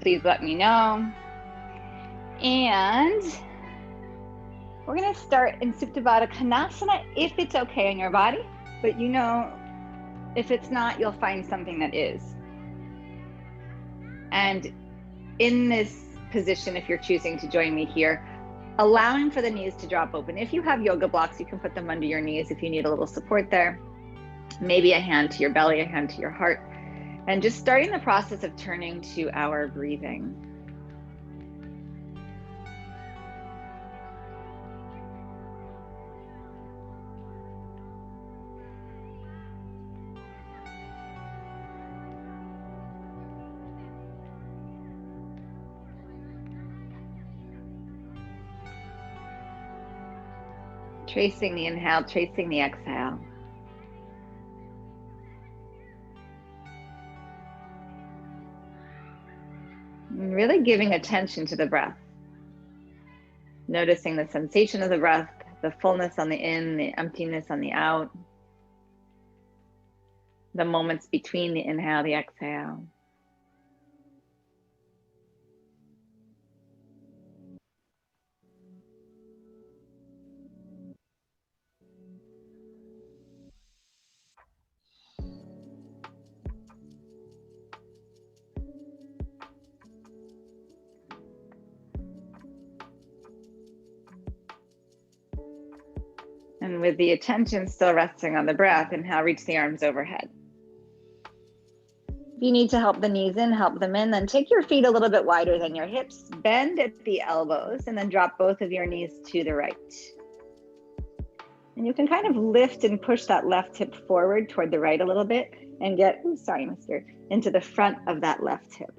please let me know. And we're going to start in Supta Baddha Konasana if it's okay on your body, but you know, if it's not, you'll find something that is. And in this position, if you're choosing to join me here, allowing for the knees to drop open. If you have yoga blocks, you can put them under your knees if you need a little support there. Maybe a hand to your belly, a hand to your heart. And just starting the process of turning to our breathing. Tracing the inhale, tracing the exhale. And really giving attention to the breath. Noticing the sensation of the breath, the fullness on the in, the emptiness on the out. The moments between the inhale, the exhale. And with the attention still resting on the breath, inhale, reach the arms overhead. If you need to help the knees in, help them in. Then take your feet a little bit wider than your hips, bend at the elbows, and then drop both of your knees to the right. And you can kind of lift and push that left hip forward toward the right a little bit and get, oh, sorry, mister, into the front of that left hip.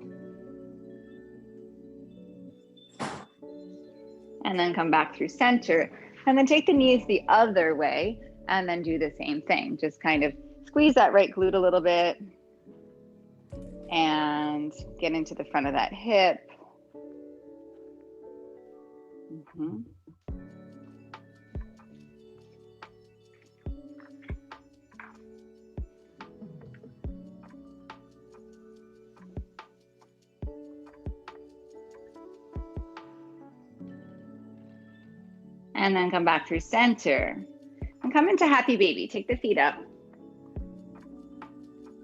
And then come back through center. And then take the knees the other way and then do the same thing. Just kind of squeeze that right glute a little bit and get into the front of that hip. And then come back through center and come into happy baby. Take the feet up.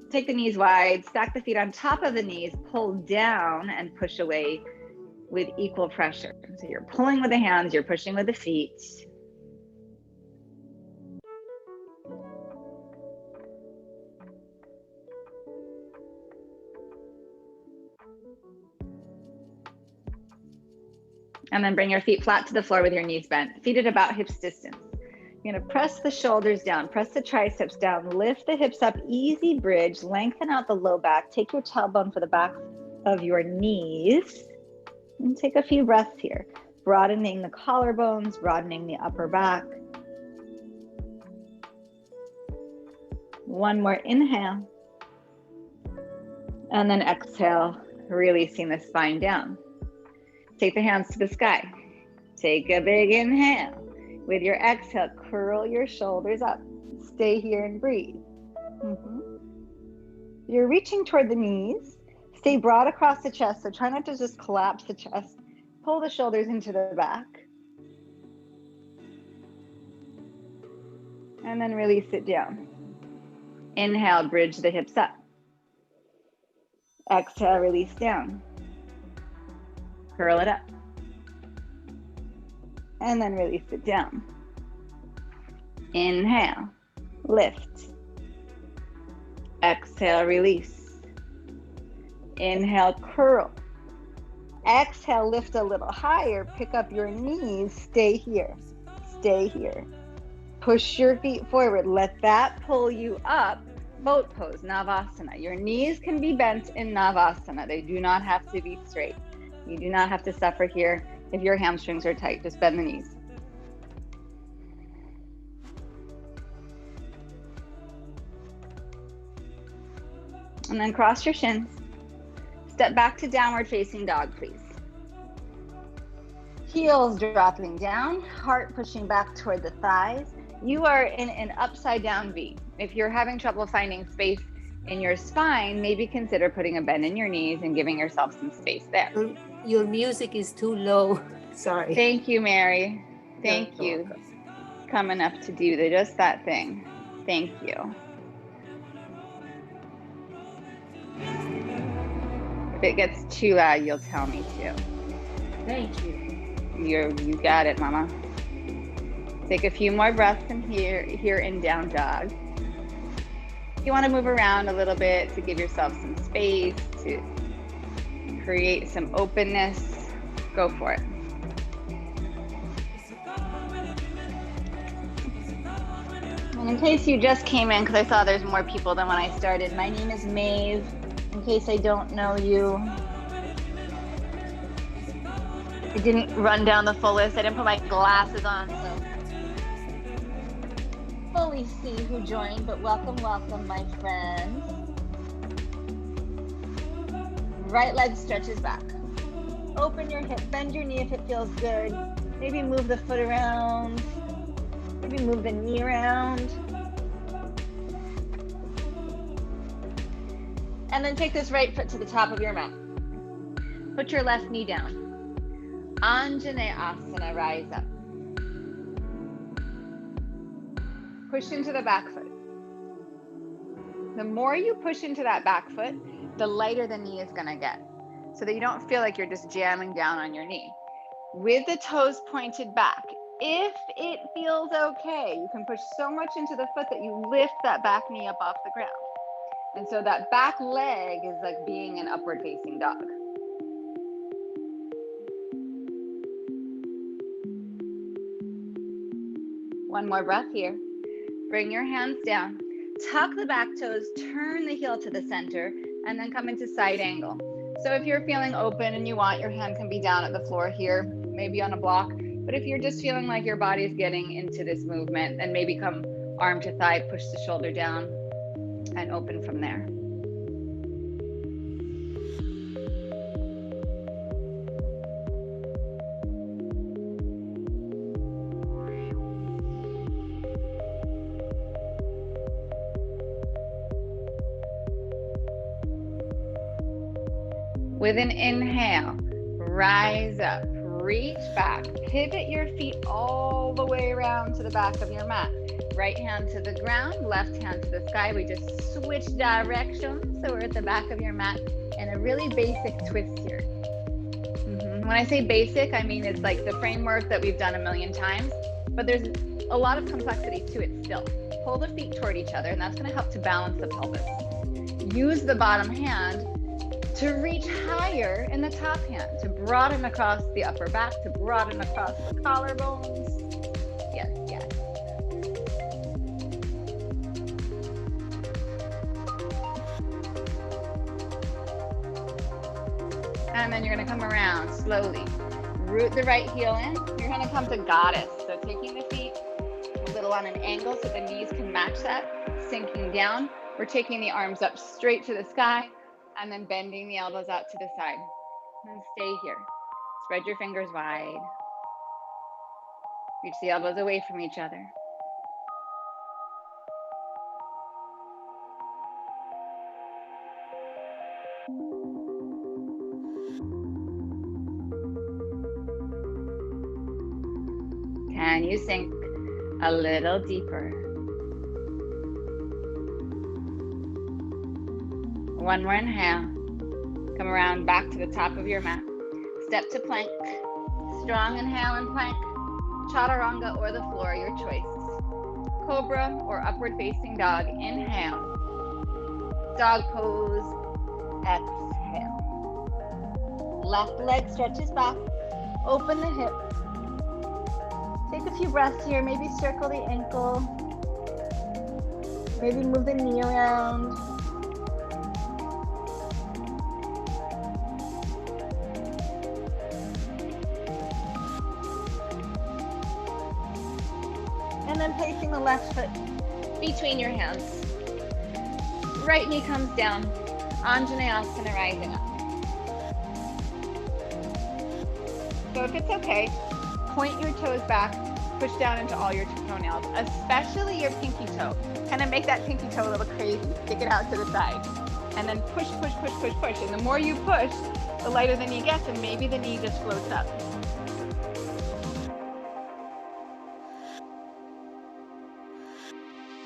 Take the knees wide, stack the feet on top of the knees, pull down and push away with equal pressure. So you're pulling with the hands, you're pushing with the feet. And then bring your feet flat to the floor with your knees bent, feet at about hips distance. You're gonna press the shoulders down, press the triceps down, lift the hips up, easy bridge, lengthen out the low back, take your tailbone for the back of your knees, and take a few breaths here, broadening the collarbones, broadening the upper back. One more inhale, and then exhale, releasing the spine down. Take the hands to the sky. Take a big inhale. With your exhale, curl your shoulders up. Stay here and breathe. You're reaching toward the knees. Stay broad across the chest, so try not to just collapse the chest. Pull the shoulders into the back. And then release it down. Inhale, bridge the hips up. Exhale, release down. Curl it up. And then release it down. Inhale, lift. Exhale, release. Inhale, curl. Exhale, lift a little higher. Pick up your knees. Stay here. Stay here. Push your feet forward. Let that pull you up. Boat pose, Navasana. Your knees can be bent in Navasana. They do not have to be straight. You do not have to suffer here. If your hamstrings are tight, just bend the knees. And then cross your shins. Step back to downward facing dog, please. Heels dropping down, heart pushing back toward the thighs. You are in an upside down V. If you're having trouble finding space In your spine, maybe consider putting a bend in your knees and giving yourself some space there. Your music is too low. Sorry. Thank you, Mary. Thank You're you. welcome. Come enough to do just that thing. Thank you. If it gets too loud, you'll tell me to. Thank you. You got it, Mama. Take a few more breaths in here in down dog. You want to move around a little bit to give yourself some space, to create some openness. Go for it. And in case you just came in, because I saw there's more people than when I started, my name is Maeve. In case I don't know you, I didn't run down the full list. I didn't put my glasses on, so fully see who joined, but welcome, my friends. Right leg stretches back. Open your hip, bend your knee if it feels good. Maybe move the foot around. Maybe move the knee around. And then take this right foot to the top of your mat. Put your left knee down. Anjaneyasana, rise up. Push into the back foot. The more you push into that back foot, the lighter the knee is gonna get, so that you don't feel like you're just jamming down on your knee. With the toes pointed back, if it feels okay, you can push so much into the foot that you lift that back knee up off the ground. And so that back leg is like being an upward facing dog. One more breath here. Bring your hands down. Tuck the back toes, turn the heel to the center, and then come into side angle. So if you're feeling open and you want, your hand can be down at the floor here, maybe on a block. But if you're just feeling like your body's getting into this movement, then maybe come arm to thigh, push the shoulder down, and open from there. With an inhale, rise up, reach back, pivot your feet all the way around to the back of your mat. Right hand to the ground, left hand to the sky. We just switch directions, so we're at the back of your mat in a really basic twist here. When I say basic, I mean it's like the framework that we've done a million times, but there's a lot of complexity to it still. Pull the feet toward each other, and that's going to help to balance the pelvis. Use the bottom hand to reach higher in the top hand, to broaden across the upper back, to broaden across the collarbones. Yes, yes. And then you're going to come around slowly. Root the right heel in. You're going to come to goddess. So taking the feet a little on an angle so the knees can match that, sinking down. We're taking the arms up straight to the sky, and then bending the elbows out to the side. And stay here. Spread your fingers wide. Reach the elbows away from each other. Can you sink a little deeper? One more inhale. Come around back to the top of your mat. Step to plank. Strong inhale and plank. Chaturanga or the floor, your choice. Cobra or upward facing dog, inhale. Dog pose, exhale. Left leg stretches back. Open the hip. Take a few breaths here. Maybe circle the ankle. Maybe move the knee around. And then placing the left foot between your hands. Right knee comes down. Anjaneyasana, rising up. So if it's okay, point your toes back, Push down into all your toenails, especially your pinky toe. Kind of make that pinky toe a little crazy. Stick it out to the side. And then push, push, push, push, push. And the more you push, the lighter the knee gets, and maybe the knee just floats up.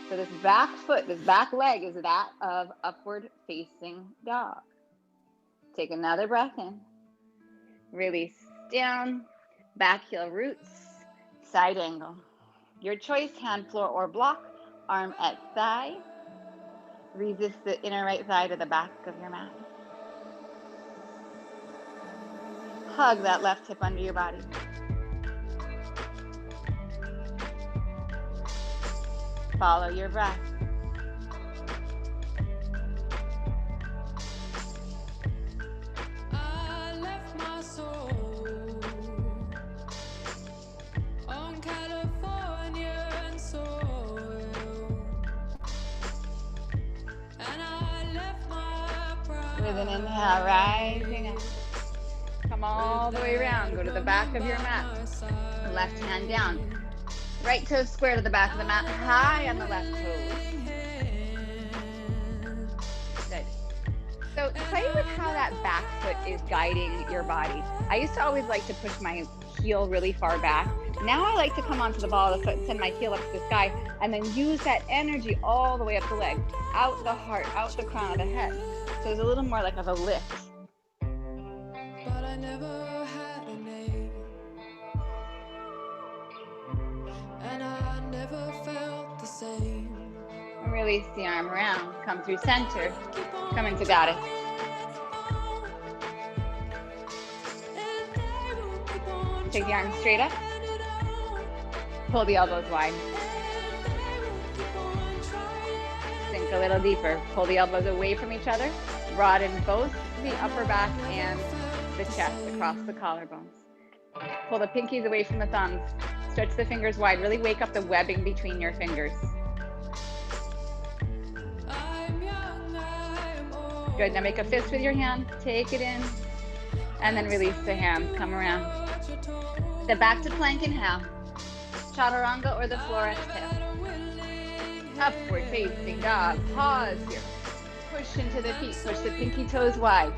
So this back foot, this back leg is that of upward facing dog. Take another breath in. Release down, back heel roots, side angle. Your choice, hand, floor, or block, arm at thigh. Resist the inner right thigh to the back of your mat. Hug that left hip under your body. Follow your breath. I left my soul on Californian soil, and I left my pride. With an inhale, rising up. Come all the way around. Go to the back of your mat. Left hand down. Right toe square to the back of the mat. High on the left toes. Good. So play with how that back foot is guiding your body. I used to always like to push my heel really far back. Now I like to come onto the ball of the foot and send my heel up to the sky and then use that energy all the way up the leg, out the heart, out the crown of the head. So it's a little more like of a lift. But I never had a name, and I never felt the same. Release the arm around. Come through center. Come into goddess. Take the arms straight up. Pull the elbows wide. Sink a little deeper. Pull the elbows away from each other. Broaden both the upper back and the chest across the collarbones. Pull the pinkies away from the thumbs. Stretch the fingers wide. Really wake up the webbing between your fingers. Good. Now make a fist with your hand. Take it in. And then release the hands. Come around. Step back to plank. Inhale. Chaturanga or the floor. Exhale. Upward facing dog. Pause here. Push into the feet. Push the pinky toes wide.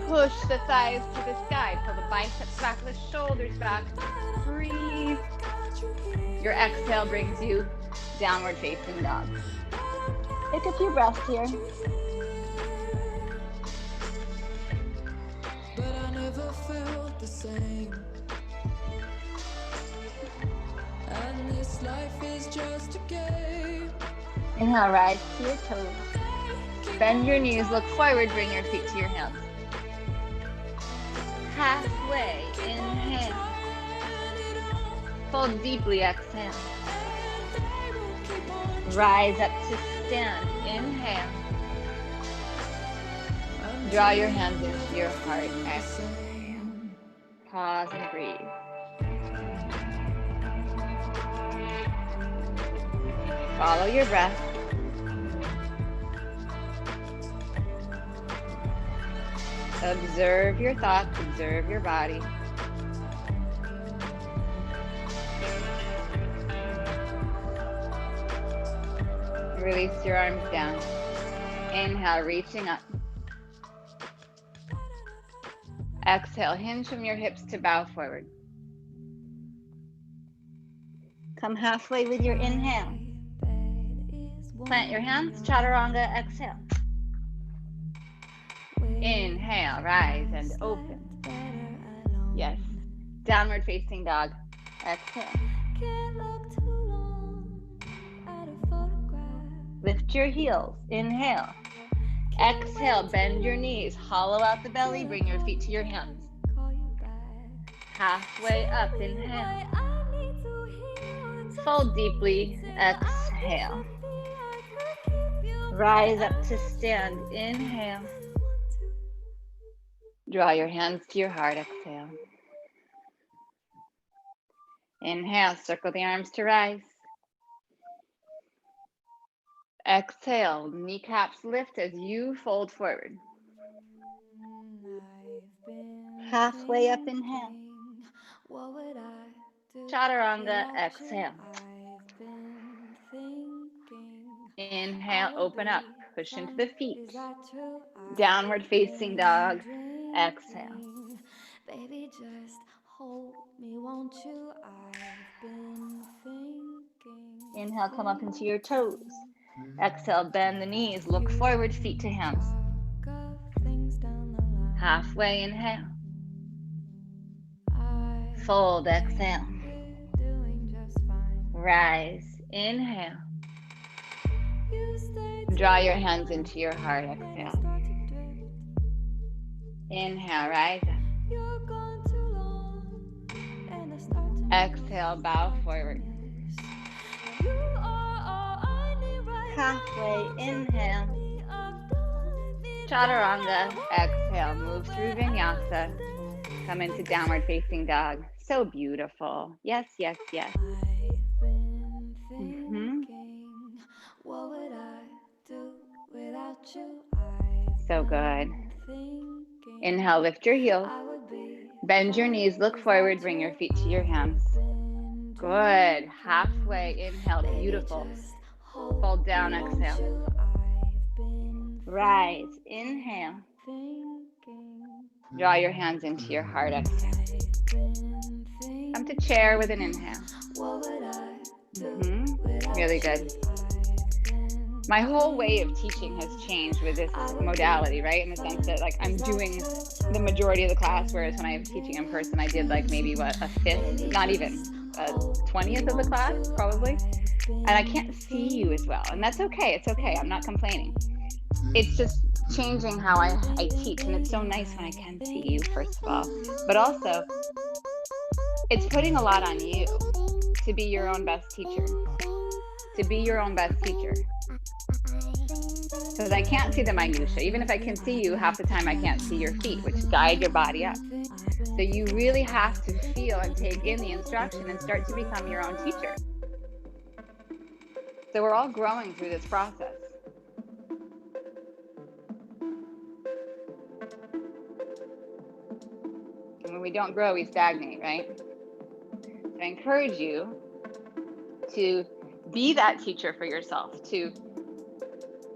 Push the thighs to the sky. Pull the biceps back, the shoulders back. Breathe. Your exhale brings you downward facing dog. Take a few breaths here. But I never felt the same. And this life is just a game. Inhale, rise to your toes. Bend your knees, look forward, bring your feet to your hands. Halfway, inhale. Fold deeply, exhale. Rise up to stand, inhale. Draw your hands into your heart, exhale. Pause and breathe. Follow your breath. Observe your thoughts, observe your body. Release your arms down. Inhale, reaching up. Exhale, hinge from your hips to bow forward. Come halfway with your inhale. Plant your hands, chaturanga, exhale. Inhale, rise and open. Yes. Downward facing dog. Exhale. Lift your heels. Inhale. Exhale, bend your knees. Hollow out the belly. Bring your feet to your hands. Halfway up. Inhale. Fold deeply. Exhale. Rise up to stand. Inhale. Draw your hands to your heart. Exhale. Inhale. Circle the arms to rise. Exhale. Kneecaps lift as you fold forward. Halfway up. Inhale. What would I Chaturanga, exhale. Inhale, open up, push into the feet. Downward facing dog, exhale. Baby, just hold me, won't you? I've been thinking. Inhale, come up into your toes. Exhale, bend the knees, look forward, feet to hands. Halfway, inhale. Fold, exhale. Rise, inhale. Draw your hands into your heart, exhale. Inhale, rise up. Exhale, bow forward. Halfway, inhale. Chaturanga, exhale, move through vinyasa. Come into downward facing dog. So beautiful. Yes, yes, yes. What would I do without you? So good. Inhale, lift your heels. Bend your knees, look forward, bring your feet to your hands. Good. Halfway, inhale, beautiful. Fold down, exhale. Rise, inhale. Draw your hands into your heart, exhale. Come to chair with an inhale. Really good. My whole way of teaching has changed with this modality, right? In the sense that like I'm doing the majority of the class, whereas when I was teaching in person, I did like maybe a fifth, not even a 20th of the class, probably. And I can't see you as well. And that's okay. It's okay. I'm not complaining. It's just changing how I teach. And it's so nice when I can see you, first of all. But also, it's putting a lot on you to be your own best teacher. To be your own best teacher. Because I can't see the minutia. Even if I can see you, half the time I can't see your feet, which guide your body up. So you really have to feel and take in the instruction and start to become your own teacher. So we're all growing through this process. And when we don't grow, we stagnate, right? So I encourage you to be that teacher for yourself, to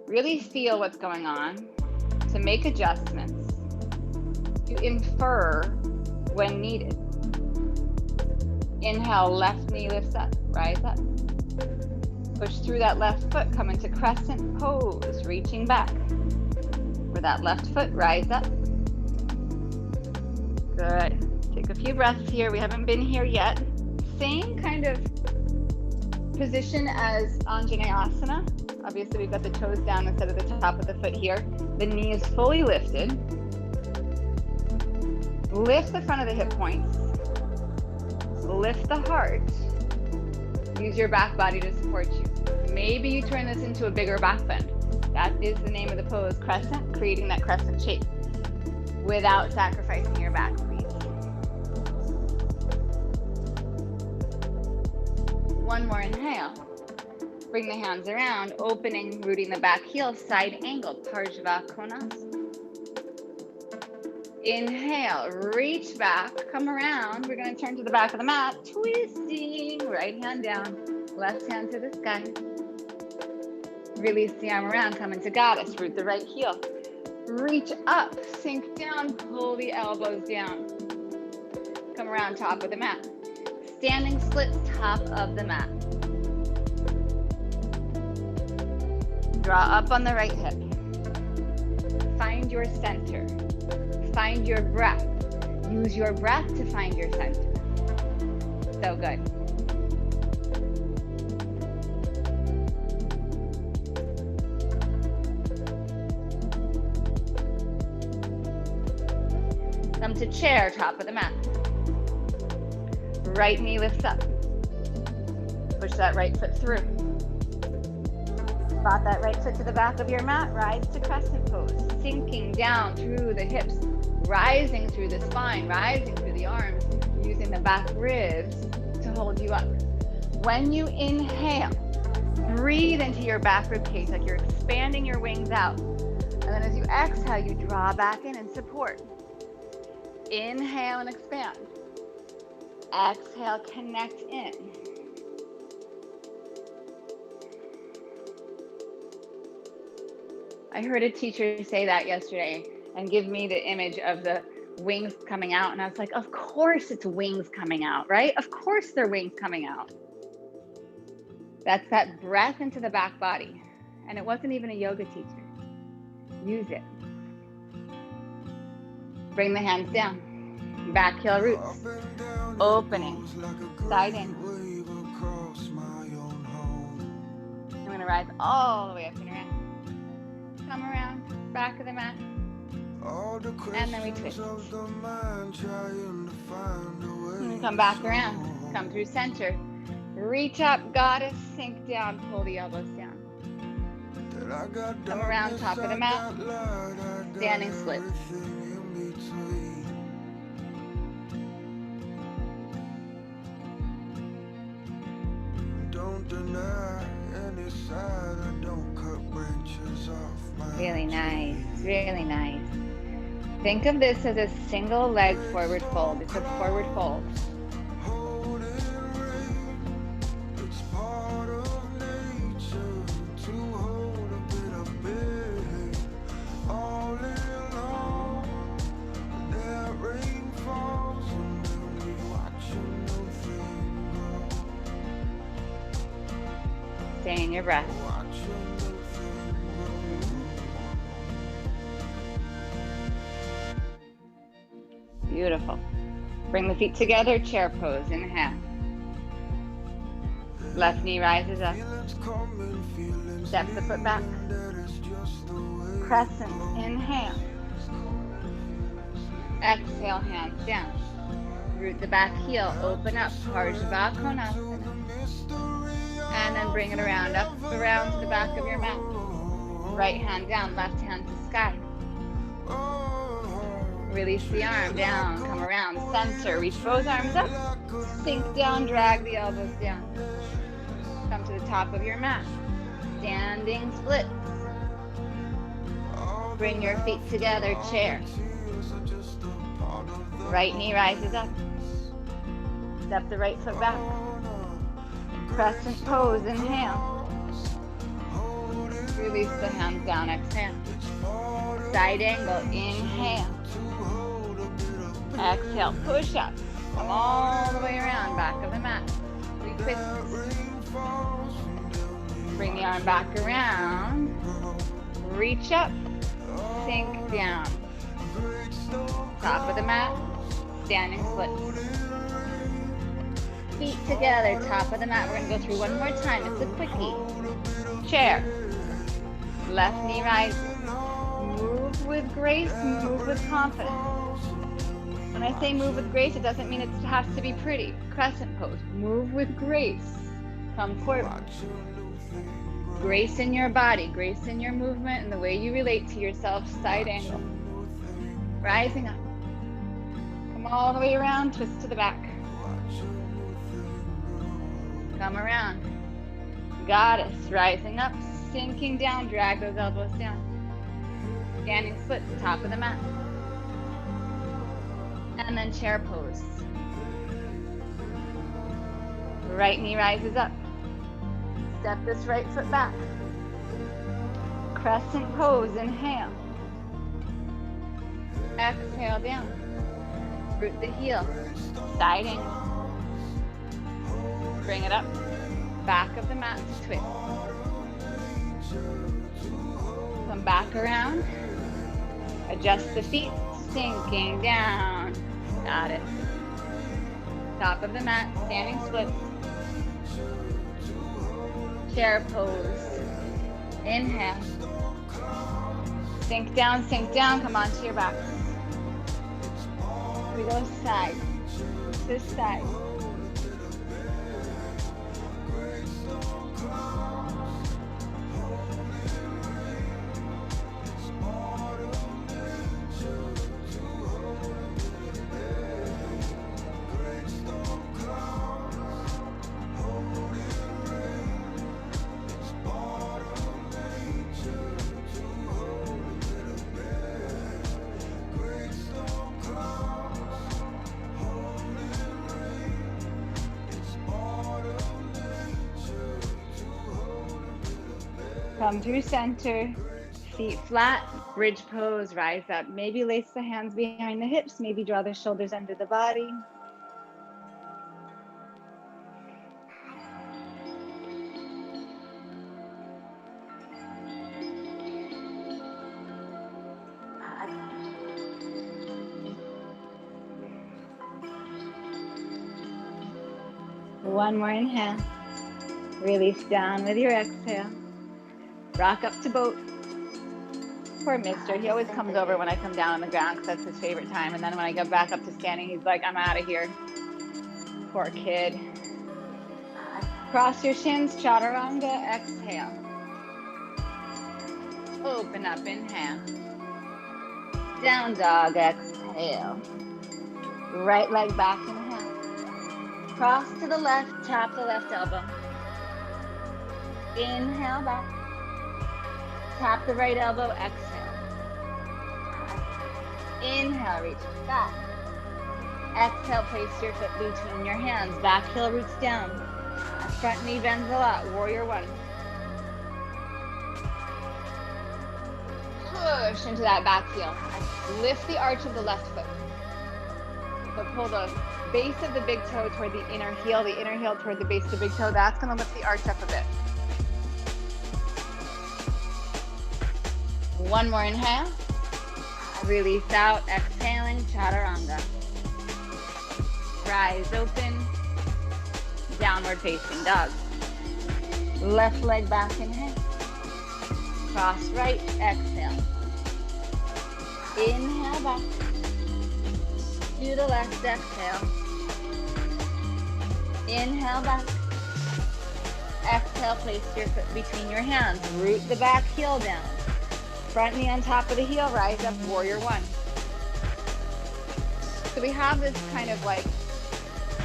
really feel what's going on, to make adjustments, to infer when needed. Inhale, left knee lifts up, rise up. Push through that left foot, come into crescent pose, reaching back. For that left foot, rise up. Good. Take a few breaths here. We haven't been here yet. Same kind of position as Anjaneyasana. Obviously, we've got the toes down instead of the top of the foot here. The knee is fully lifted. Lift the front of the hip points. Lift the heart. Use your back body to support you. Maybe you turn this into a bigger back bend. That is the name of the pose, crescent, creating that crescent shape without sacrificing your back, please. One more inhale. Bring the hands around, opening, rooting the back heel, side angle, Parshva Konasana. Inhale, reach back, come around. We're going to turn to the back of the mat, twisting, right hand down, left hand to the sky. Release the arm around, come into goddess, root the right heel. Reach up, sink down, pull the elbows down. Come around top of the mat. Standing splits, top of the mat. Draw up on the right hip. Find your center. Find your breath. Use your breath to find your center. So good. Come to chair, top of the mat. Right knee lifts up. Push that right foot through. Spot that right foot to the back of your mat. Rise to crescent pose. Sinking down through the hips. Rising through the spine. Rising through the arms. Using the back ribs to hold you up. When you inhale, breathe into your back rib cage like you're expanding your wings out. And then as you exhale, you draw back in and support. Inhale and expand. Exhale, connect in. I heard a teacher say that yesterday and give me the image of the wings coming out. And I was like, of course it's wings coming out, right? Of course they're wings coming out. That's that breath into the back body. And it wasn't even a yoga teacher. Use it. Bring the hands down. Back heel roots. Opening. Side angle. I'm going to rise all the way up and around. Come around. Back of the mat. And then we twist. And come back around. Come through center. Reach up, goddess, sink down, pull the elbows down. Come around top of the mat. Standing split. Really nice, really nice. Think of this as a single leg forward fold. It's a forward fold. Stay in your breath. Beautiful. Bring the feet together, chair pose, inhale. Left knee rises up. Step the foot back. Crescent, inhale. Exhale, hands down. Root the back heel, open up, Parsva Konasana. And then bring it around, up around to the back of your mat. Right hand down, left hand to sky. Release the arm down, come around, center, reach both arms up, sink down, drag the elbows down. Come to the top of your mat, standing splits. Bring your feet together, chair. Right knee rises up. Step the right foot back. Crescent pose, inhale. Release the hands down, exhale. Side angle, inhale. Exhale, push up. Come all the way around, back of the mat. We twist. Bring the arm back around. Reach up. Sink down. Top of the mat. Standing splits. Feet together, top of the mat. We're going to go through one more time. It's a quickie. Chair. Left knee rises. Move with grace, move with confidence. When I say move with grace, it doesn't mean it has to be pretty. Crescent pose. Move with grace. Come forward. Grace in your body, grace in your movement, and the way you relate to yourself. Side angle. Rising up. Come all the way around, twist to the back. Come around. Goddess, rising up, sinking down, drag those elbows down. Standing splits, top of the mat. And then chair pose. Right knee rises up. Step this right foot back. Crescent pose, inhale. Exhale down. Root the heel. Side angle. Bring it up. Back of the mat to twist. Come back around. Adjust the feet. Sinking down. Got it. Top of the mat. Standing splits. Chair pose. Inhale. Sink down, come onto your back. We go side, this side. Come through center, feet flat, bridge pose, rise up. Maybe lace the hands behind the hips, maybe draw the shoulders under the body. One more inhale. Release down with your exhale. Rock up to boat. Poor mister. He always comes over when I come down on the ground because that's his favorite time. And then when I go back up to standing, he's like, I'm out of here. Poor kid. Cross your shins, chaturanga, exhale. Open up, inhale. Down dog, exhale. Right leg back, inhale. Cross to the left, tap the left elbow. Inhale back. Tap the right elbow, exhale. Inhale, reach back. Exhale, place your foot between your hands. Back heel roots down. Front knee bends a lot, warrior one. Push into that back heel. Lift the arch of the left foot. So pull the base of the big toe toward the inner heel toward the base of the big toe. That's going to lift the arch up a bit. One more inhale. Release out, exhaling, chaturanga. Rise open, downward facing dog. Left leg back, inhale. Cross right, exhale. Inhale back. To the left, exhale. Inhale back. Exhale, place your foot between your hands. Root the back heel down. Front knee on top of the heel, rise up, warrior one. So we have this kind of like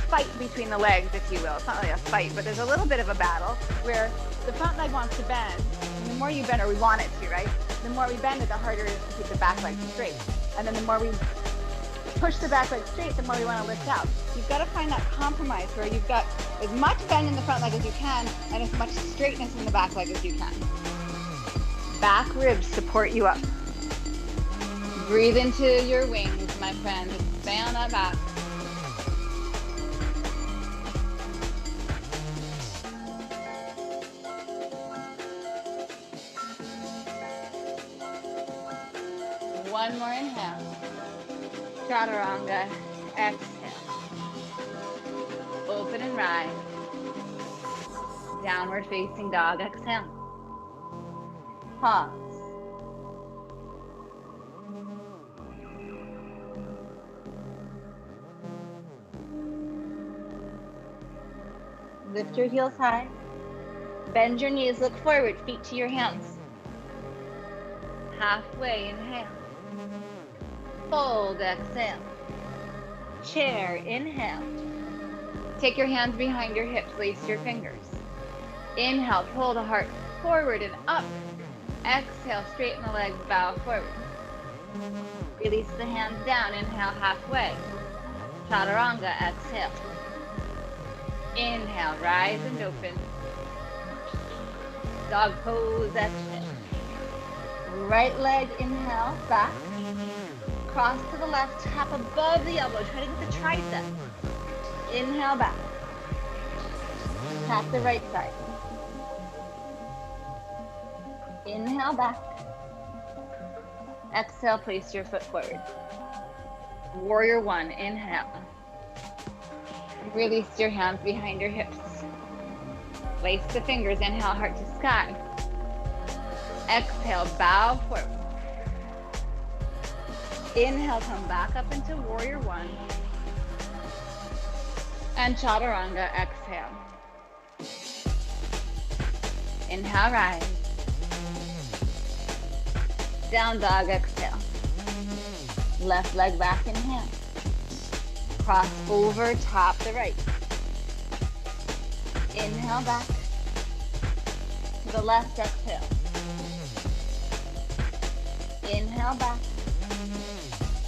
fight between the legs, if you will. It's not really a fight, but there's a little bit of a battle where the front leg wants to bend. And the more you bend, or we want it to, right? The more we bend it, the harder it is to keep the back leg straight. And then the more we push the back leg straight, the more we want to lift out. You've got to find that compromise where you've got as much bend in the front leg as you can and as much straightness in the back leg as you can. Back ribs support you up. Breathe into your wings, my friend. Stay on that back. One more inhale. Chaturanga. Exhale. Open and rise. Downward facing dog. Exhale. Pause. Lift your heels high. Bend your knees, look forward, feet to your hands. Halfway, inhale. Fold, exhale. Chair, inhale. Take your hands behind your hips, lace your fingers. Inhale, pull the heart forward and up. Exhale, straighten the legs, bow forward. Release the hands down, inhale halfway. Chaturanga, exhale. Inhale, rise and open. Dog pose, exhale. Right leg, inhale, back. Cross to the left, tap above the elbow. Try to get the tricep. Inhale, back. Tap the right side. Inhale, back. Exhale, place your foot forward. Warrior one, inhale. Release your hands behind your hips. Lace the fingers, inhale, heart to sky. Exhale, bow forward. Inhale, come back up into warrior one. And chaturanga, exhale. Inhale, rise. Down dog, exhale. Left leg back, inhale. Cross over, top the right. Inhale back. To the left, exhale. Inhale back.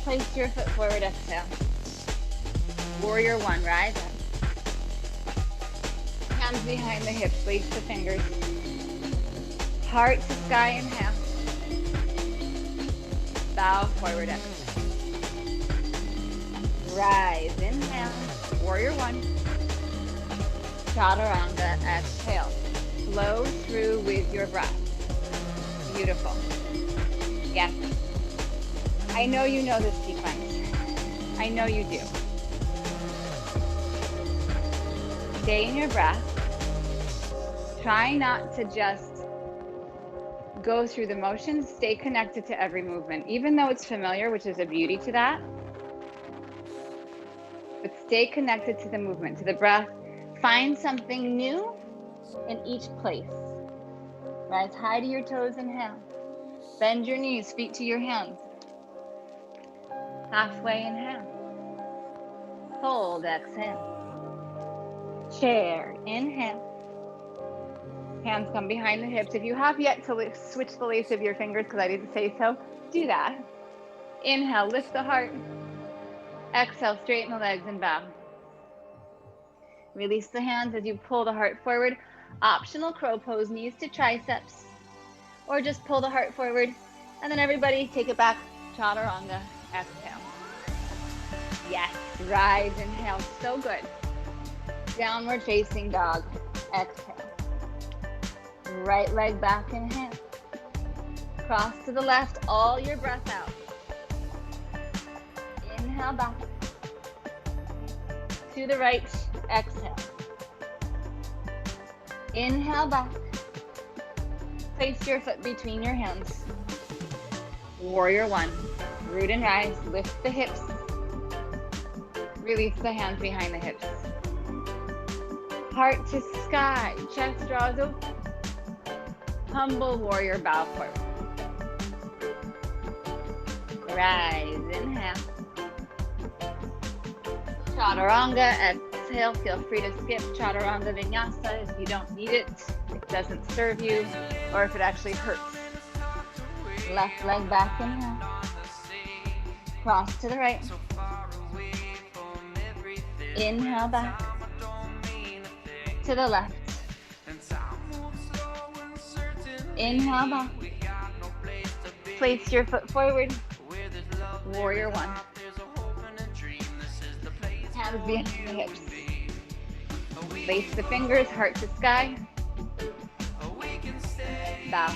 Place your foot forward, exhale. Warrior one, rise up. Hands behind the hips, lace the fingers. Heart to sky, inhale. Bow forward, exhale. Rise, inhale. Warrior one. Chaturanga, exhale. Flow through with your breath. Beautiful. Yes. I know you know this sequence. I know you do. Stay in your breath. Try not to just go through the motions. Stay connected to every movement, even though it's familiar, which is a beauty to that. But stay connected to the movement, to the breath. Find something new in each place. Rise high to your toes, inhale. Bend your knees, feet to your hands. Halfway, inhale. Hold, exhale. Chair, inhale. Hands come behind the hips. If you have yet to switch the lace of your fingers, because I didn't say so, do that. Inhale, lift the heart. Exhale, straighten the legs and bow. Release the hands as you pull the heart forward. Optional crow pose, knees to triceps. Or just pull the heart forward. And then everybody take it back. Chaturanga, exhale. Yes, rise, inhale, so good. Downward facing dog, exhale. Right leg back, inhale. Cross to the left, all your breath out. Inhale back. To the right, exhale. Inhale back. Place your foot between your hands. Warrior one. Root and rise, lift the hips. Release the hands behind the hips. Heart to sky, chest draws open. Humble warrior, bow forward. Rise, inhale. Chaturanga, exhale. Feel free to skip Chaturanga Vinyasa if you don't need it, if it doesn't serve you, or if it actually hurts. Left leg back, inhale. Cross to the right. Inhale back. To the left. Inhale back. Place your foot forward. Warrior one. Hands behind the hips. Lace the fingers, heart to sky. Bow.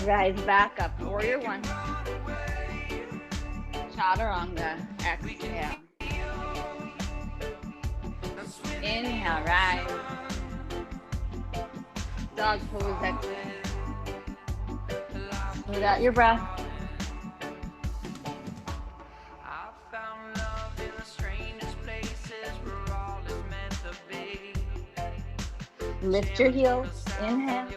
Rise back up. Warrior one. Chaturanga. Exhale. Inhale, rise. Dog pose, exhale. Smooth out your breath. Lift your heels. Inhale.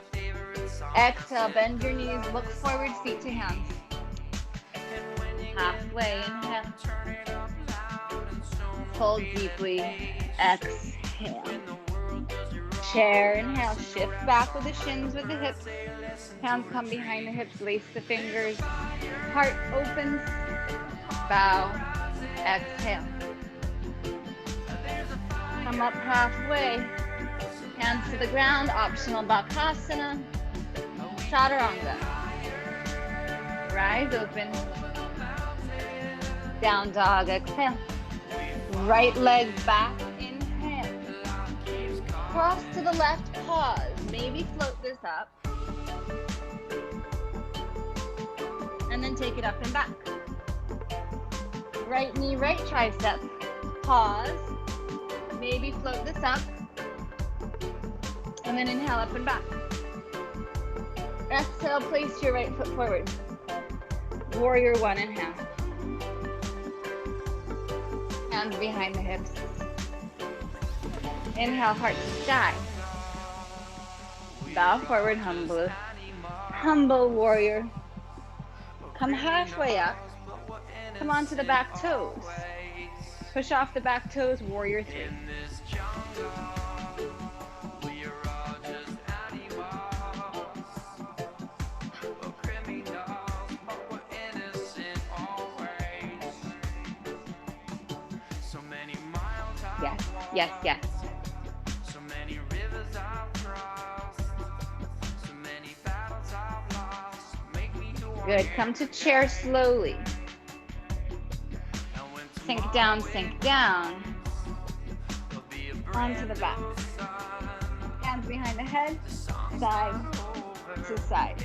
Exhale, bend your knees. Look forward, feet to hands. Halfway, inhale. Hold deeply. Exhale. Chair, inhale. Shift back with the shins, with the hips. Hands come behind the hips. Lace the fingers. Heart opens. Bow. Exhale. Come up halfway. Hands to the ground. Optional Bakasana. Chaturanga. Rise open. Down dog. Exhale. Right leg back. Inhale. Cross to the left. Pause. Maybe float this up. And then take it up and back. Right knee, right tricep. Pause. Maybe float this up. And then inhale up and back. Exhale, place your right foot forward. Warrior one, inhale. Hands behind the hips. Inhale, heart to sky. Bow forward, humble warrior. Come halfway up. Come onto the back toes. Push off the back toes, warrior three. Yes, yes, yes. So many rivers I've tried. Good. Come to chair slowly. Sink down, sink down. Onto the back. Hands behind the head, side to side.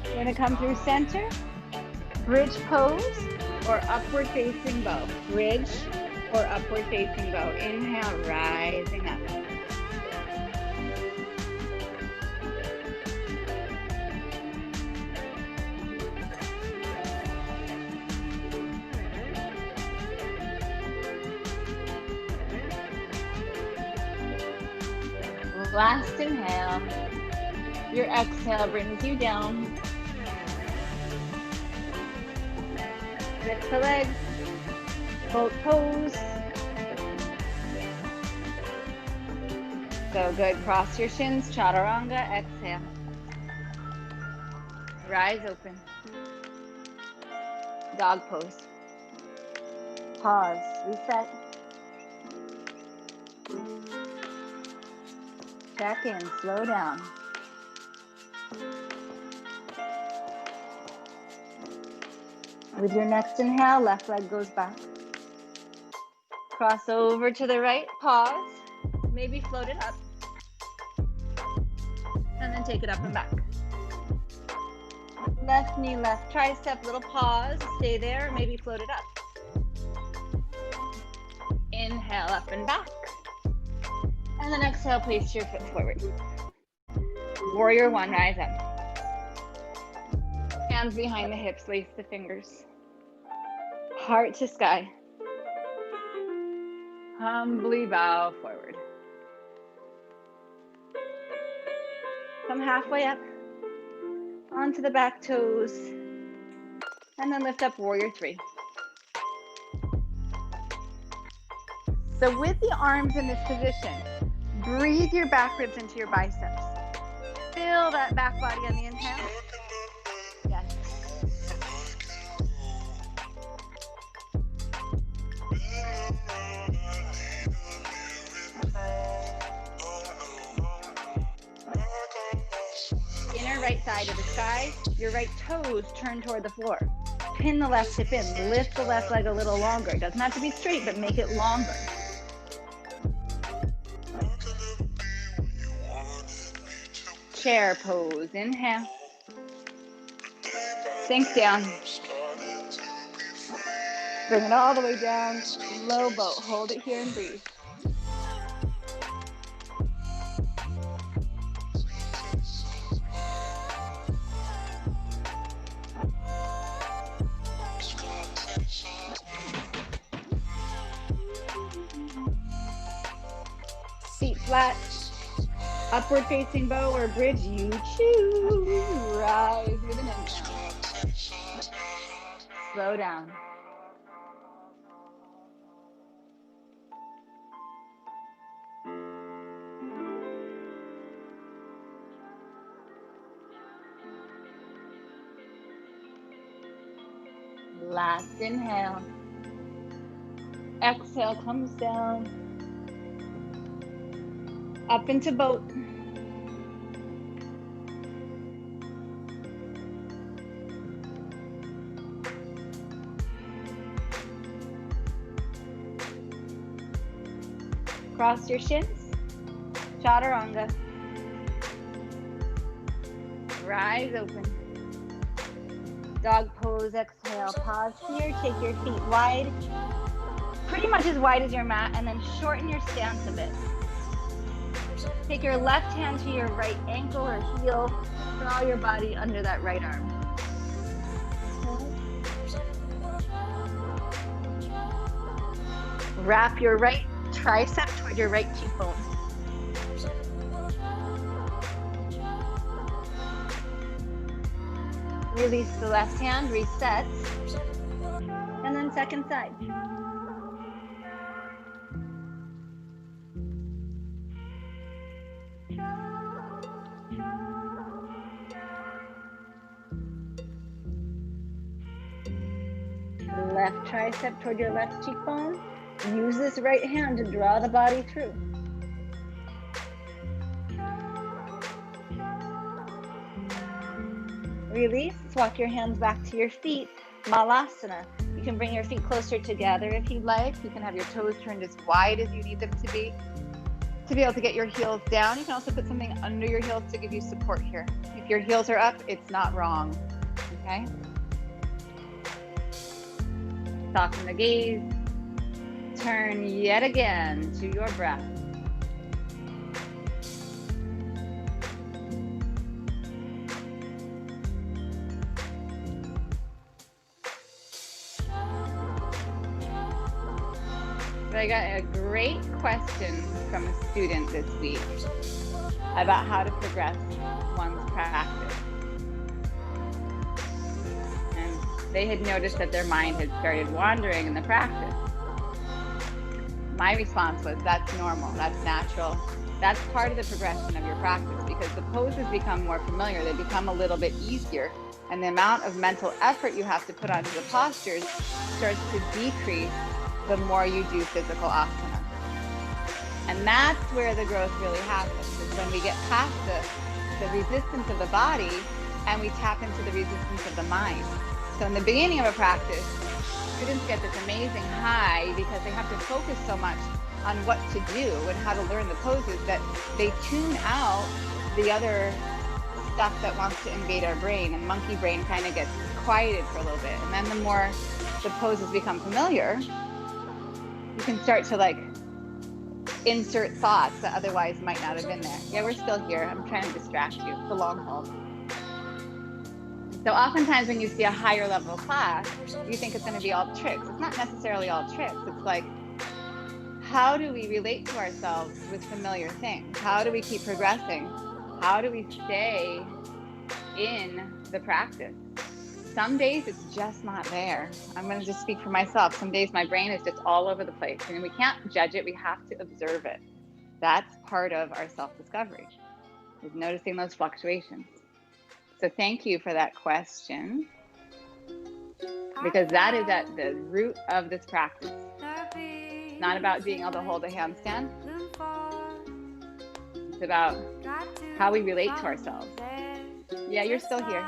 We're going to come through center, bridge pose, or upward facing bow. Bridge or upward facing bow. Inhale, rising up. Last inhale. Your exhale brings you down. Lift the legs, boat pose. So good, cross your shins, chaturanga, exhale. Rise open. Dog pose. Pause, reset. Check in, slow down. With your next inhale, left leg goes back. Cross over to the right, pause, maybe float it up. And then take it up and back. Left knee, left tricep, little pause, stay there, maybe float it up. Inhale, up and back. And then exhale, place your foot forward. Warrior one, rise up. Hands behind the hips, lace the fingers. Heart to sky. Humbly bow forward. Come halfway up, onto the back toes, and then lift up warrior three. So with the arms in this position, breathe your back ribs into your biceps. Feel that back body on the inhale. Yes. Inner right side of the sky, your right toes turn toward the floor. Pin the left hip in, lift the left leg a little longer. It doesn't have to be straight, but make it longer. Chair pose, inhale. Sink down. Bring it all the way down, low boat. Hold it here and breathe. Feet flat, upward facing bow or bridge, you choose. Rise with an inhale. Slow down. Last inhale. Exhale comes down. Up into boat. Cross your shins. Chaturanga. Rise open. Dog pose, exhale, pause here. Take your feet wide, pretty much as wide as your mat, and then shorten your stance a bit. Take your left hand to your right ankle or heel. Draw your body under that right arm. Wrap your right tricep toward your right cheekbone. Release the left hand, reset. And then second side. Left tricep toward your left cheekbone. Use this right hand to draw the body through. Release, walk your hands back to your feet. Malasana. You can bring your feet closer together if you'd like. You can have your toes turned as wide as you need them to be able to get your heels down. You can also put something under your heels to give you support here. If your heels are up, it's not wrong, okay? Soften the gaze. Turn yet again to your breath. So I got a great question from a student this week about how to progress one's practice. And they had noticed that their mind had started wandering in the practice. My response was, that's normal, that's natural. That's part of the progression of your practice, because the poses become more familiar, they become a little bit easier, and the amount of mental effort you have to put onto the postures starts to decrease the more you do physical asana. And that's where the growth really happens, is when we get past the resistance of the body and we tap into the resistance of the mind. So in the beginning of a practice, students get this amazing high because they have to focus so much on what to do and how to learn the poses that they tune out the other stuff that wants to invade our brain, and monkey brain kind of gets quieted for a little bit. And then the more the poses become familiar, you can start to like insert thoughts that otherwise might not have been there. Yeah, we're still here. I'm trying to distract you. It's a long haul. So oftentimes when you see a higher level class, you think it's going to be all tricks. It's not necessarily all tricks. It's like, how do we relate to ourselves with familiar things? How do we keep progressing? How do we stay in the practice? Some days it's just not there. I'm going to just speak for myself. Some days my brain is just all over the place, and we can't judge it. We have to observe it. That's part of our self-discovery, is noticing those fluctuations. So thank you for that question, because that is at the root of this practice. It's not about being able to hold a handstand. It's about how we relate to ourselves. Yeah, you're still here.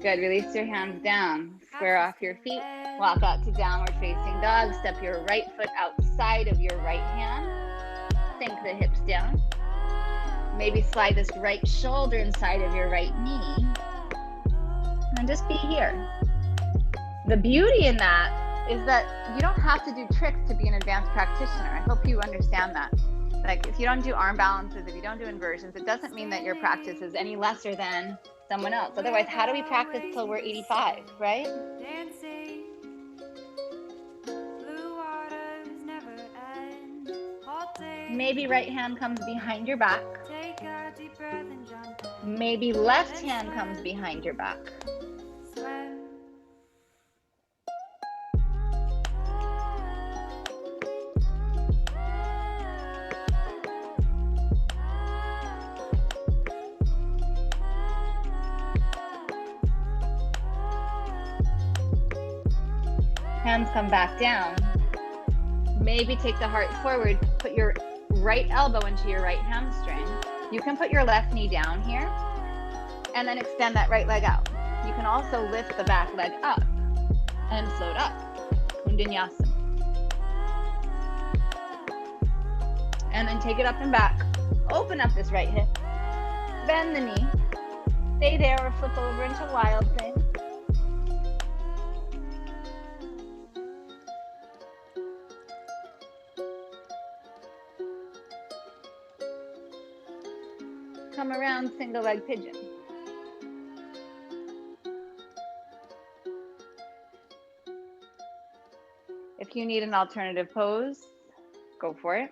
Good. Release your hands down. Square off your feet. Walk out to downward facing dog. Step your right foot outside of your right hand. Sink the hips down. Maybe slide this right shoulder inside of your right knee. And just be here. The beauty in that is that you don't have to do tricks to be an advanced practitioner. I hope you understand that. Like, if you don't do arm balances, if you don't do inversions, it doesn't mean that your practice is any lesser than someone else. Otherwise, how do we practice till we're 85, right? Maybe right hand comes behind your back. Maybe left hand comes behind your back. Hands come back down. Maybe take the heart forward. Put your right elbow into your right hamstring. You can put your left knee down here and then extend that right leg out. You can also lift the back leg up and float up. Kundinyasana. And then take it up and back. Open up this right hip. Bend the knee. Stay there or flip over into wild thing. Come around single leg pigeon. If you need an alternative pose, go for it.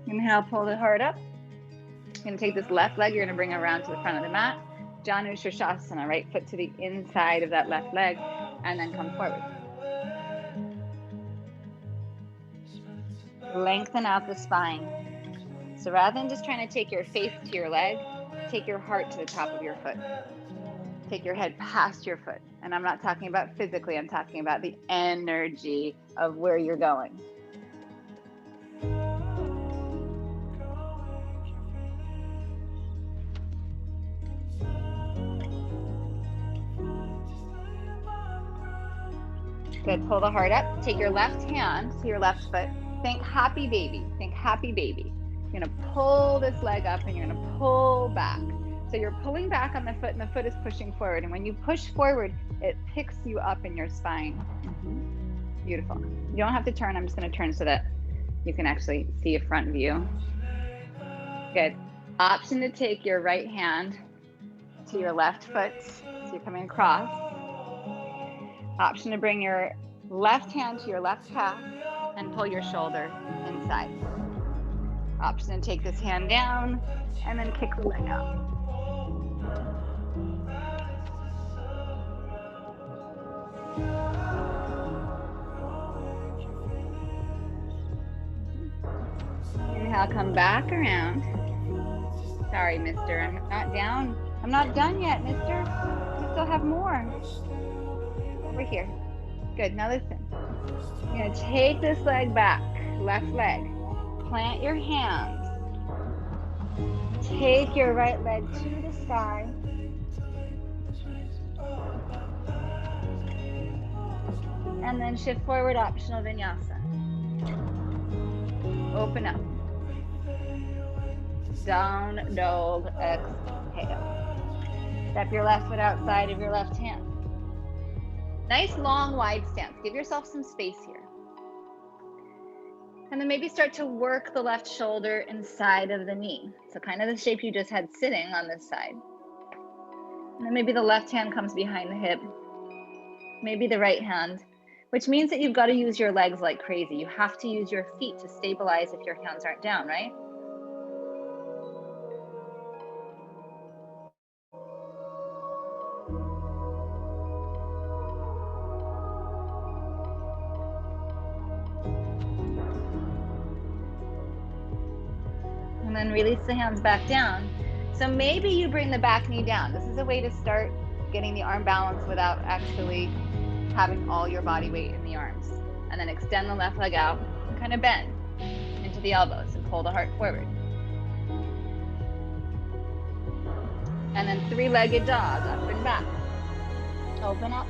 Inhale, pull the heart up. You're going to take this left leg, you're going to bring it around to the front of the mat. Janu Shirshasana, right foot to the inside of that left leg, and then come forward. Lengthen out the spine. So rather than just trying to take your face to your leg, take your heart to the top of your foot. Take your head past your foot. And I'm not talking about physically, I'm talking about the energy of where you're going. Good, pull the heart up. Take your left hand to your left foot. Think happy baby, think happy baby. You're gonna pull this leg up and you're gonna pull back. So you're pulling back on the foot and the foot is pushing forward. And when you push forward, it picks you up in your spine. Beautiful. You don't have to turn, I'm just gonna turn so that you can actually see a front view. Good. Option to take your right hand to your left foot. So you're coming across. Option to bring your left hand to your left calf and pull your shoulder inside. Option to take this hand down and then kick the leg out. Inhale, come back around. Sorry, mister, I'm not down. I'm not done yet, mister. We still have more. Over here. Good, now listen. You're gonna take this leg back, left leg. Plant your hands. Take your right leg to the sky. And then shift forward, optional vinyasa. Open up. Down dog, exhale. Step your left foot outside of your left hand. Nice long wide stance. Give yourself some space here. And then maybe start to work the left shoulder inside of the knee. So kind of the shape you just had sitting on this side. And then maybe the left hand comes behind the hip. Maybe the right hand, which means that you've got to use your legs like crazy. You have to use your feet to stabilize if your hands aren't down, right? And then release the hands back down. So maybe you bring the back knee down. This is a way to start getting the arm balance without actually having all your body weight in the arms. And then extend the left leg out and kind of bend into the elbows and pull the heart forward. And then three-legged dog, up and back. Open up.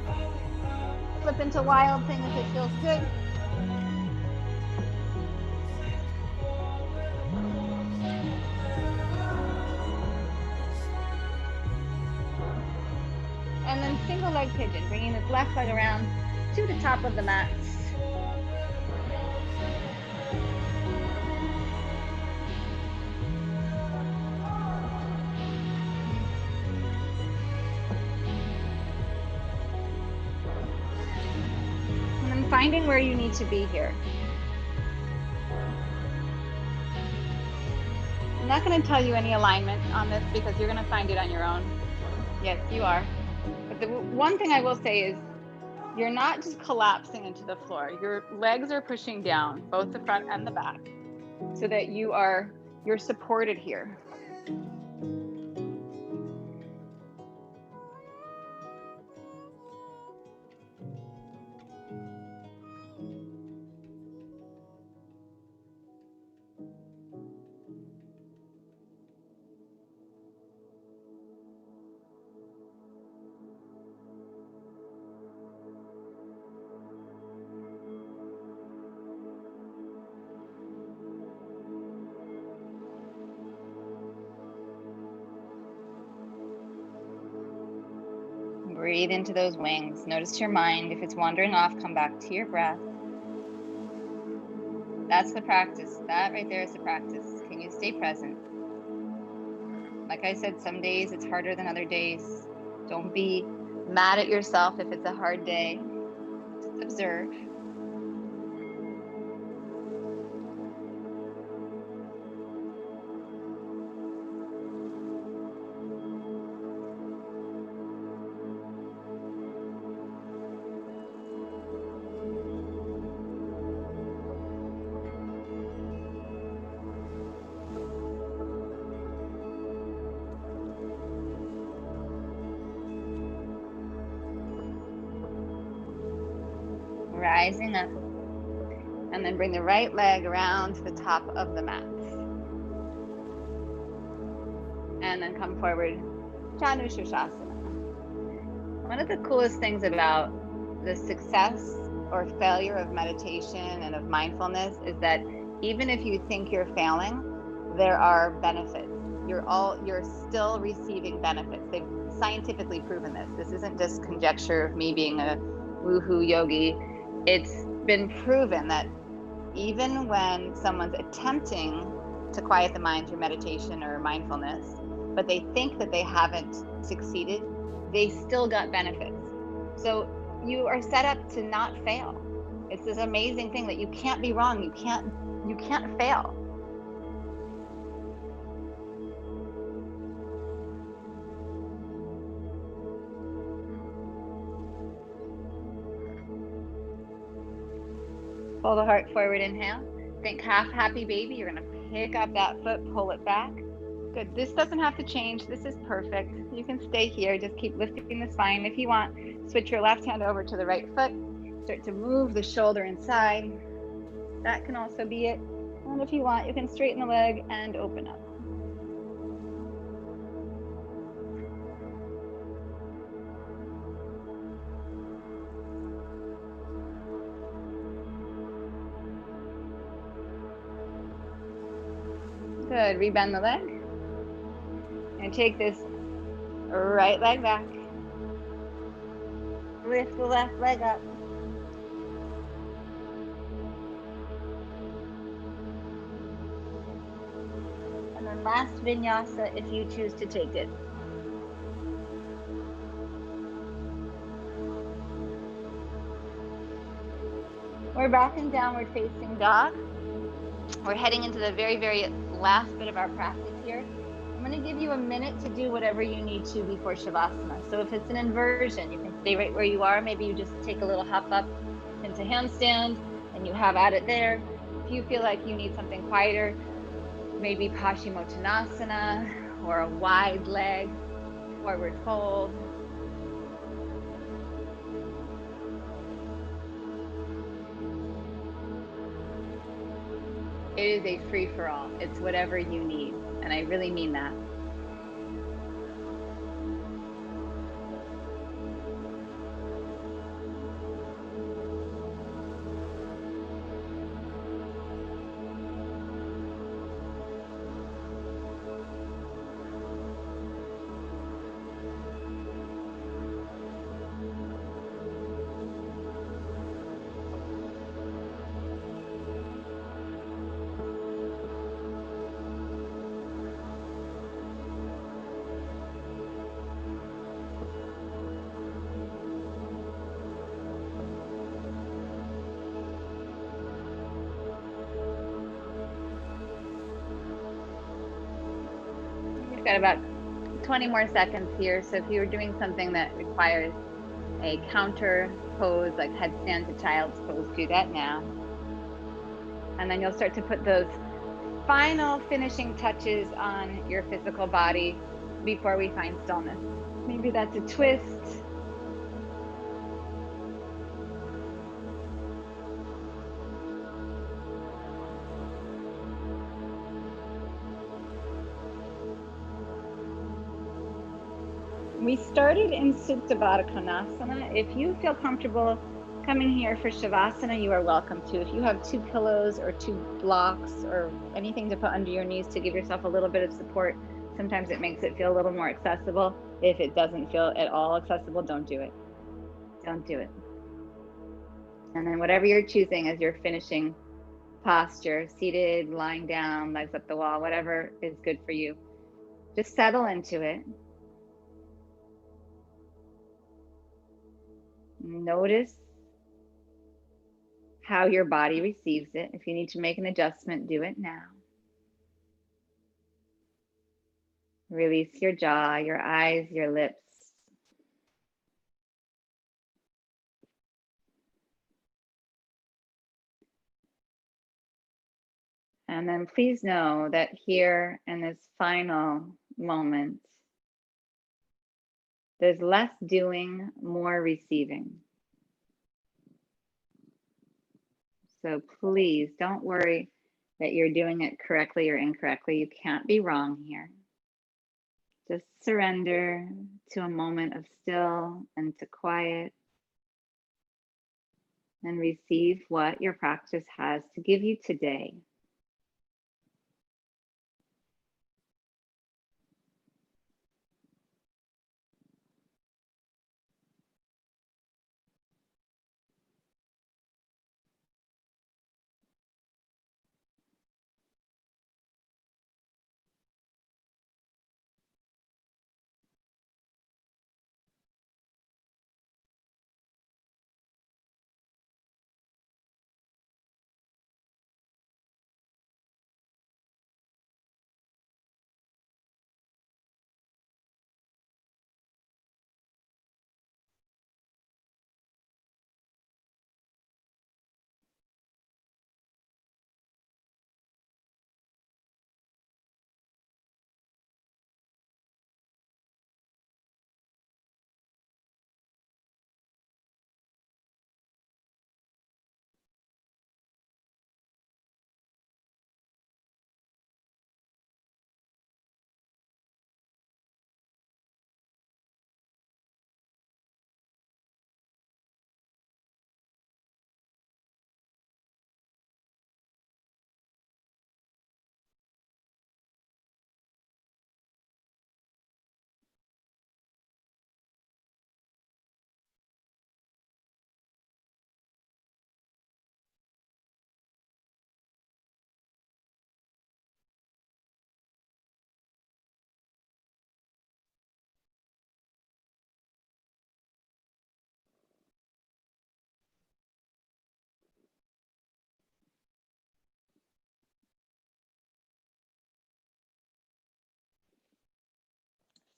Flip into wild thing if it feels good. And then single leg pigeon, bringing this left leg around to the top of the mat. And then finding where you need to be here. I'm not going to tell you any alignment on this because you're going to find it on your own. Yes, you are. But the one thing I will say is you're not just collapsing into the floor. Your legs are pushing down, both the front and the back, so that you're supported here. Breathe into those wings. Notice your mind. If it's wandering off, come back to your breath. That's the practice. That right there is the practice. Can you stay present? Like I said, some days it's harder than other days. Don't be mad at yourself if it's a hard day. Just observe. rising up. And then bring the right leg around to the top of the mat. And then come forward, Janu Shirshasana. One of the coolest things about the success or failure of meditation and of mindfulness is that even if you think you're failing, there are benefits. You're still receiving benefits. They've scientifically proven this. This isn't just conjecture of me being a woohoo yogi. It's been proven that even when someone's attempting to quiet the mind through meditation or mindfulness, but they think that they haven't succeeded, they still got benefits. So you are set up to not fail. It's this amazing thing that you can't be wrong. You can't fail. Pull the heart forward, inhale. Think half happy baby. You're gonna pick up that foot, pull it back. Good. This doesn't have to change. This is perfect. You can stay here. Just keep lifting the spine. If you want, switch your left hand over to the right foot. Start to move the shoulder inside. That can also be it. And if you want, you can straighten the leg and open up. Good. Rebend the leg. And take this right leg back. Lift the left leg up. And then last vinyasa if you choose to take it. We're back in downward facing dog. We're heading into the very, very last bit of our practice here. I'm going to give you a minute to do whatever you need to before Shavasana. So if it's an inversion, you can stay right where you are. Maybe you just take a little hop up into handstand and you have at it there. If you feel like you need something quieter, maybe Paschimottanasana or a wide leg, forward fold. It is a free-for-all. It's whatever you need, and I really mean that. We've got about 20 more seconds here. So if you're doing something that requires a counter pose, like headstand to child's pose, do that now. And then you'll start to put those final finishing touches on your physical body before we find stillness. Maybe that's a twist. We started in Supta Baddha Konasana. If you feel comfortable coming here for Shavasana, you are welcome to. If you have 2 pillows or 2 blocks or anything to put under your knees to give yourself a little bit of support, sometimes it makes it feel a little more accessible. If it doesn't feel at all accessible, don't do it. Don't do it. And then whatever you're choosing as your finishing posture, seated, lying down, legs up the wall, whatever is good for you, just settle into it. Notice how your body receives it. If you need to make an adjustment, do it now. Release your jaw, your eyes, your lips. And then please know that here in this final moment, there's less doing, more receiving. So please don't worry that you're doing it correctly or incorrectly. You can't be wrong here. Just surrender to a moment of still and to quiet and receive what your practice has to give you today.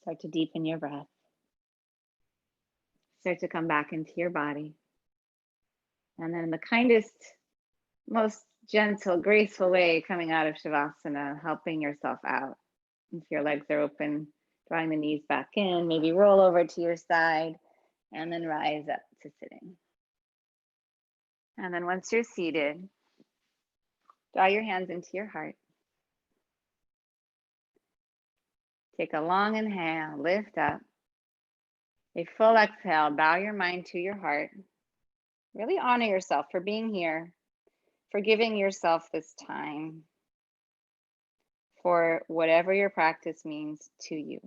Start to deepen your breath. Start to come back into your body. And then in the kindest, most gentle, graceful way, coming out of Shavasana, helping yourself out. If your legs are open, drawing the knees back in, maybe roll over to your side, and then rise up to sitting. And then once you're seated, draw your hands into your heart. Take a long inhale, lift up. A full exhale, bow your mind to your heart. Really honor yourself for being here, for giving yourself this time, for whatever your practice means to you.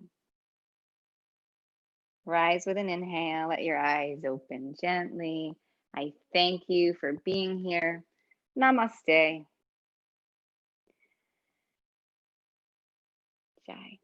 Rise with an inhale, let your eyes open gently. I thank you for being here. Namaste. Jai.